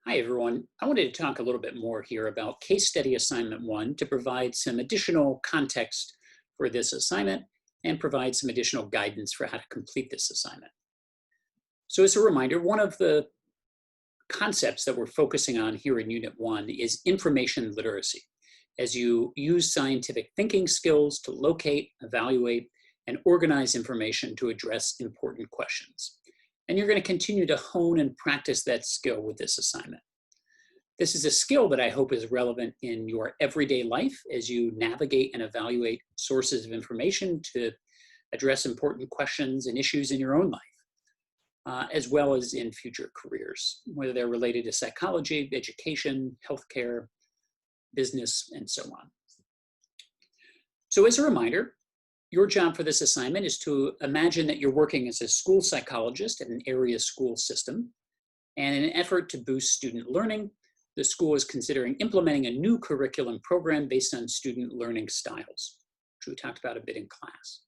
Hi, everyone. I wanted to talk a little bit more here about case study assignment one to provide some additional context for this assignment and provide some additional guidance for how to complete this assignment. So as a reminder, one of the concepts that we're focusing on here in Unit 1 is information literacy, as you use scientific thinking skills to locate, evaluate, and organize information to address important questions. And you're going to continue to hone and practice that skill with this assignment. This is a skill that I hope is relevant in your everyday life as you navigate and evaluate sources of information to address important questions and issues in your own life, as well as in future careers, whether they're related to psychology, education, healthcare, business, and so on. So as a reminder, your job for this assignment is to imagine that you're working as a school psychologist at an area school system, and in an effort to boost student learning, the school is considering implementing a new curriculum program based on student learning styles, which we talked about a bit in class.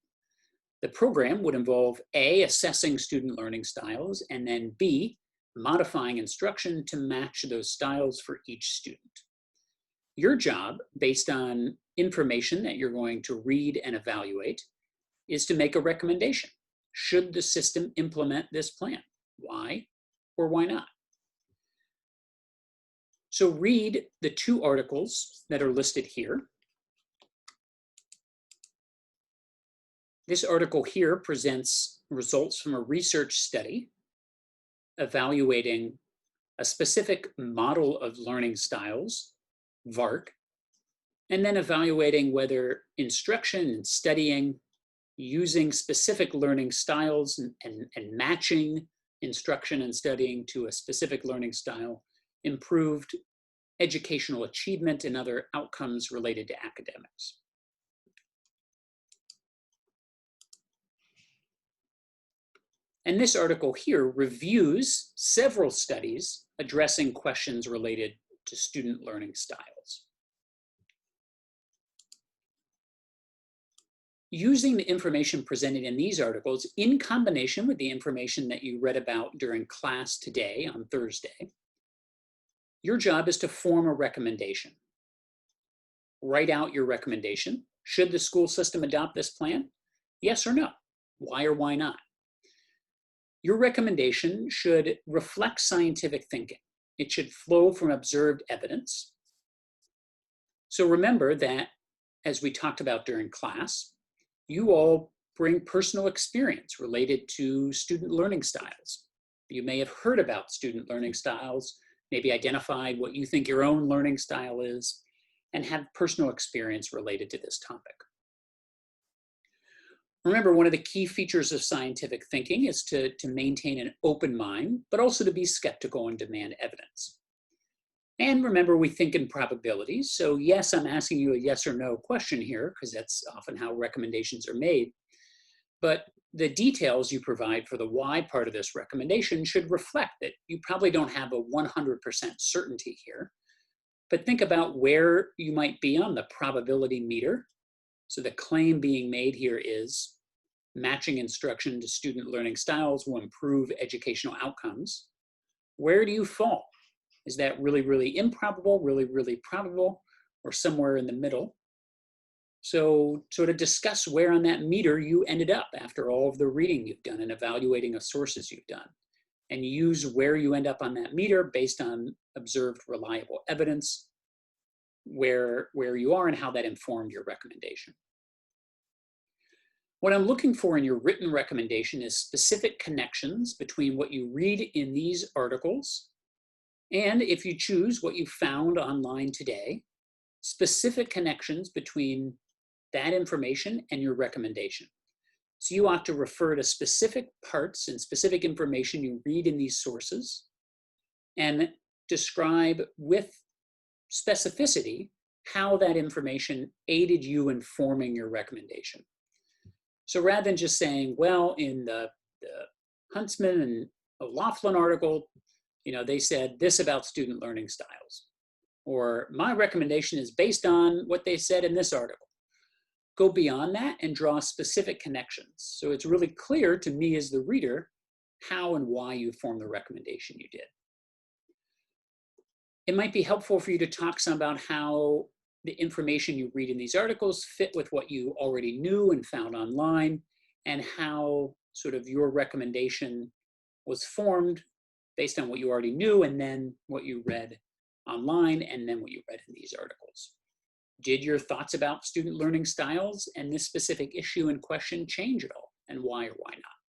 The program would involve A, assessing student learning styles, and then B, modifying instruction to match those styles for each student. Your job, based on information that you're going to read and evaluate, is to make a recommendation. Should the system implement this plan? Why or why not? So read the two articles that are listed here. This article here presents results from a research study evaluating a specific model of learning styles, VARK, and then evaluating whether instruction and studying using specific learning styles and matching instruction and studying to a specific learning style improved educational achievement and other outcomes related to academics. And this article here reviews several studies addressing questions related to student learning styles. Using the information presented in these articles in combination with the information that you read about during class today on Thursday, your job is to form a recommendation. Write out your recommendation. Should the school system adopt this plan? Yes or no? Why or why not? Your recommendation should reflect scientific thinking. It should flow from observed evidence. So remember that, as we talked about during class, you all bring personal experience related to student learning styles. You may have heard about student learning styles, maybe identified what you think your own learning style is, and have personal experience related to this topic. Remember, one of the key features of scientific thinking is to maintain an open mind, but also to be skeptical and demand evidence. And remember, we think in probabilities. So yes, I'm asking you a yes or no question here, because that's often how recommendations are made. But the details you provide for the why part of this recommendation should reflect that you probably don't have a 100% certainty here. But think about where you might be on the probability meter. So the claim being made here is matching instruction to student learning styles will improve educational outcomes. Where do you fall? Is that really, really improbable, really, really probable, or somewhere in the middle? So to discuss where on that meter you ended up after all of the reading you've done and evaluating of sources you've done, and use where you end up on that meter based on observed reliable evidence, where you are and how that informed your recommendation. What I'm looking for in your written recommendation is specific connections between what you read in these articles and, if you choose, what you found online today, specific connections between that information and your recommendation. So you ought to refer to specific parts and specific information you read in these sources and describe with specificity how that information aided you in forming your recommendation. So rather than just saying, well, in the Huntsman and O'Loughlin article, they said this about student learning styles, or my recommendation is based on what they said in this article. Go beyond that and draw specific connections. So it's really clear to me as the reader how and why you formed the recommendation you did. It might be helpful for you to talk some about how the information you read in these articles fit with what you already knew and found online, and how sort of your recommendation was formed based on what you already knew and then what you read online and then what you read in these articles. Did your thoughts about student learning styles and this specific issue in question change at all, and why or why not?